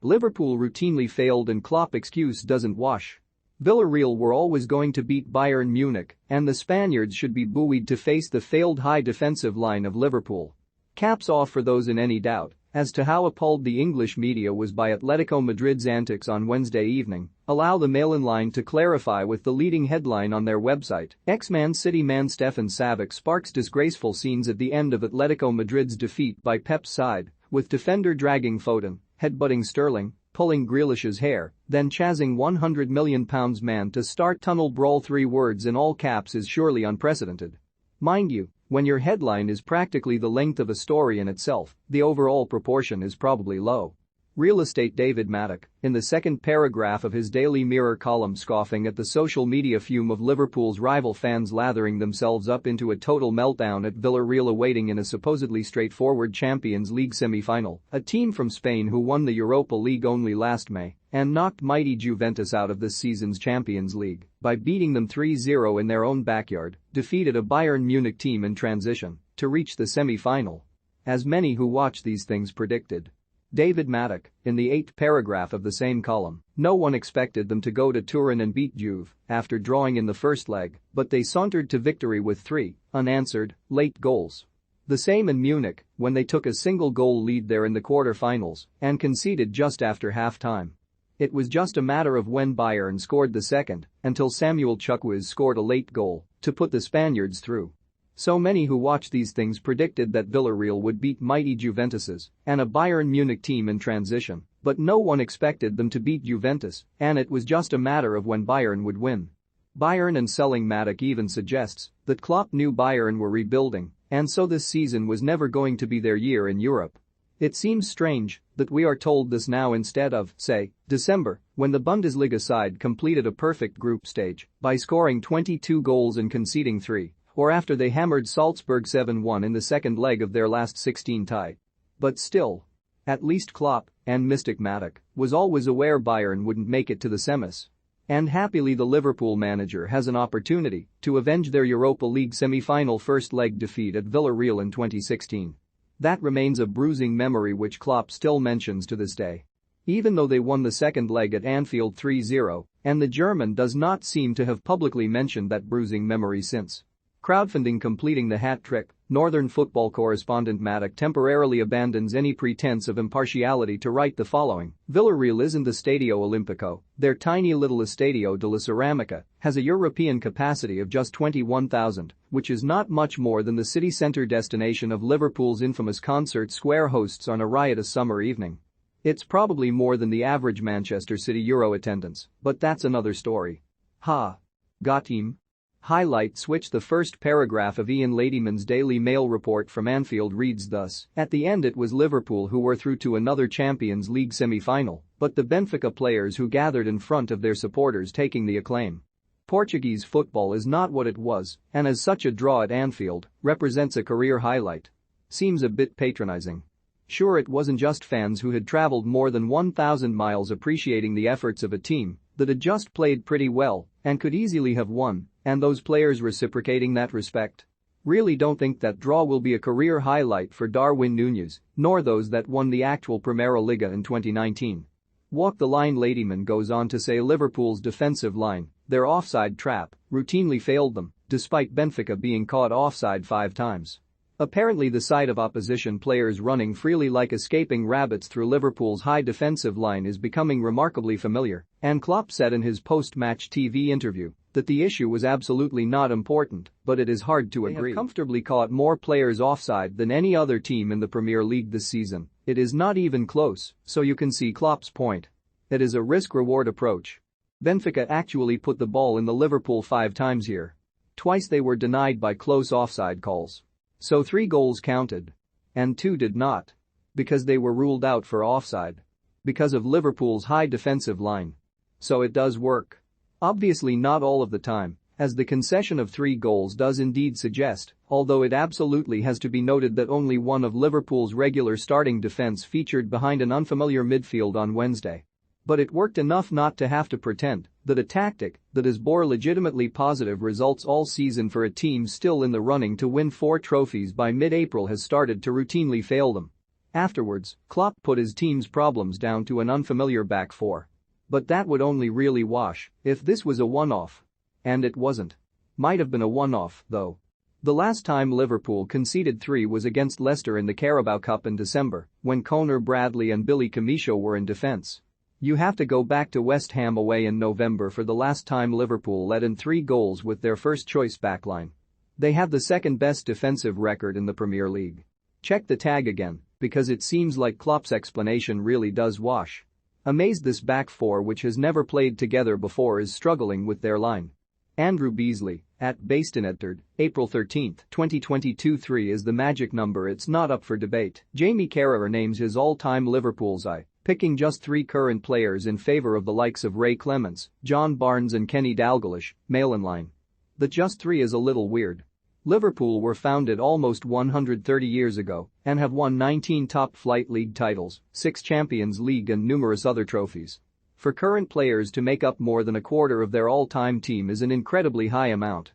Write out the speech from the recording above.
Liverpool routinely failed and Klopp excuse doesn't wash. Villarreal were always going to beat Bayern Munich, and the Spaniards should be buoyed to face the failed high defensive line of Liverpool. Caps off for those in any doubt as to how appalled the English media was by Atletico Madrid's antics on Wednesday evening. Allow the Mail-in line to clarify with the leading headline on their website. Ex-Man City man Stefan Savic sparks disgraceful scenes at the end of Atletico Madrid's defeat by Pep's side, with defender dragging Foden, headbutting Sterling, pulling Grealish's hair, then chasing £100 million man to start tunnel brawl. 3 words in all caps is surely unprecedented. Mind you, when your headline is practically the length of a story in itself, the overall proportion is probably low. Real estate David Maddock, in the second paragraph of his Daily Mirror column scoffing at the social media fume of Liverpool's rival fans lathering themselves up into a total meltdown at Villarreal awaiting in a supposedly straightforward Champions League semi-final, a team from Spain who won the Europa League only last May and knocked mighty Juventus out of this season's Champions League by beating them 3-0 in their own backyard, defeated a Bayern Munich team in transition to reach the semi-final. As many who watch these things predicted. David Maddock, in the 8th paragraph of the same column, no one expected them to go to Turin and beat Juve after drawing in the first leg, but they sauntered to victory with 3 unanswered, late goals. The same in Munich, when they took a single-goal lead there in the quarter-finals and conceded just after half-time. It was just a matter of when Bayern scored the second until Samuel Chukwueze scored a late goal to put the Spaniards through. So many who watch these things predicted that Villarreal would beat mighty Juventuses and a Bayern Munich team in transition, but no one expected them to beat Juventus, and it was just a matter of when Bayern would win. Bayern and selling Maddock even suggests that Klopp knew Bayern were rebuilding, and so this season was never going to be their year in Europe. It seems strange that we are told this now instead of, say, December, when the Bundesliga side completed a perfect group stage by scoring 22 goals and conceding 3. Or after they hammered Salzburg 7-1 in the second leg of their last 16 tie. But still, at least Klopp and Mystic Maddock was always aware Bayern wouldn't make it to the semis. And happily the Liverpool manager has an opportunity to avenge their Europa League semi-final first-leg defeat at Villarreal in 2016. That remains a bruising memory which Klopp still mentions to this day. Even though they won the second leg at Anfield 3-0, and the German does not seem to have publicly mentioned that bruising memory since. Crowdfunding completing the hat-trick, Northern football correspondent Maddock temporarily abandons any pretense of impartiality to write the following. Villarreal isn't the Stadio Olimpico, their tiny little Estadio de la Ceramica has a European capacity of just 21,000, which is not much more than the city centre destination of Liverpool's infamous Concert Square hosts on a riotous summer evening. It's probably more than the average Manchester City Euro attendance, but that's another story. Ha! Got him? Highlight switch. The first paragraph of Ian Ladyman's Daily Mail report from Anfield reads thus: at the end it was Liverpool who were through to another Champions League semi-final, but the Benfica players who gathered in front of their supporters taking the acclaim. Portuguese football is not what it was, and as such a draw at Anfield represents a career highlight. Seems a bit patronizing. Sure, it wasn't just fans who had traveled more than 1,000 miles appreciating the efforts of a team that had just played pretty well and could easily have won, and those players reciprocating that respect. Really don't think that draw will be a career highlight for Darwin Núñez, nor those that won the actual Primera Liga in 2019. Walk the line. Ladyman goes on to say Liverpool's defensive line, their offside trap, routinely failed them, despite Benfica being caught offside 5 times. Apparently the sight of opposition players running freely like escaping rabbits through Liverpool's high defensive line is becoming remarkably familiar, and Klopp said in his post-match TV interview that the issue was absolutely not important, but it is hard to agree. They have comfortably caught more players offside than any other team in the Premier League this season. It is not even close, so you can see Klopp's point. It is a risk-reward approach. Benfica actually put the ball in the Liverpool 5 times here. Twice they were denied by close offside calls. So 3 goals counted. And 2 did not. Because they were ruled out for offside. Because of Liverpool's high defensive line. So it does work. Obviously not all of the time, as the concession of 3 goals does indeed suggest, although it absolutely has to be noted that only one of Liverpool's regular starting defense featured behind an unfamiliar midfield on Wednesday. But it worked enough not to have to pretend that a tactic that has bore legitimately positive results all season for a team still in the running to win 4 trophies by mid-April has started to routinely fail them. Afterwards, Klopp put his team's problems down to an unfamiliar back four. But that would only really wash if this was a one-off. And it wasn't. Might have been a one-off, though. The last time Liverpool conceded 3 was against Leicester in the Carabao Cup in December, when Conor Bradley and Billy Camacho were in defence. You have to go back to West Ham away in November for the last time Liverpool let in 3 goals with their first-choice backline. They have the second-best defensive record in the Premier League. Check the tag again, because it seems like Klopp's explanation really does wash. Amazed this back four, which has never played together before, is struggling with their line. Andrew Beasley, at Bastonedtard, April 13, 2022. 3 is the magic number, it's not up for debate. Jamie Carragher names his all-time Liverpool's eye, picking just 3 current players in favour of the likes of Ray Clements, John Barnes and Kenny Dalglish, male in line. The just 3 is a little weird. Liverpool were founded almost 130 years ago and have won 19 top-flight league titles, 6 Champions League and numerous other trophies. For current players to make up more than a quarter of their all-time team is an incredibly high amount.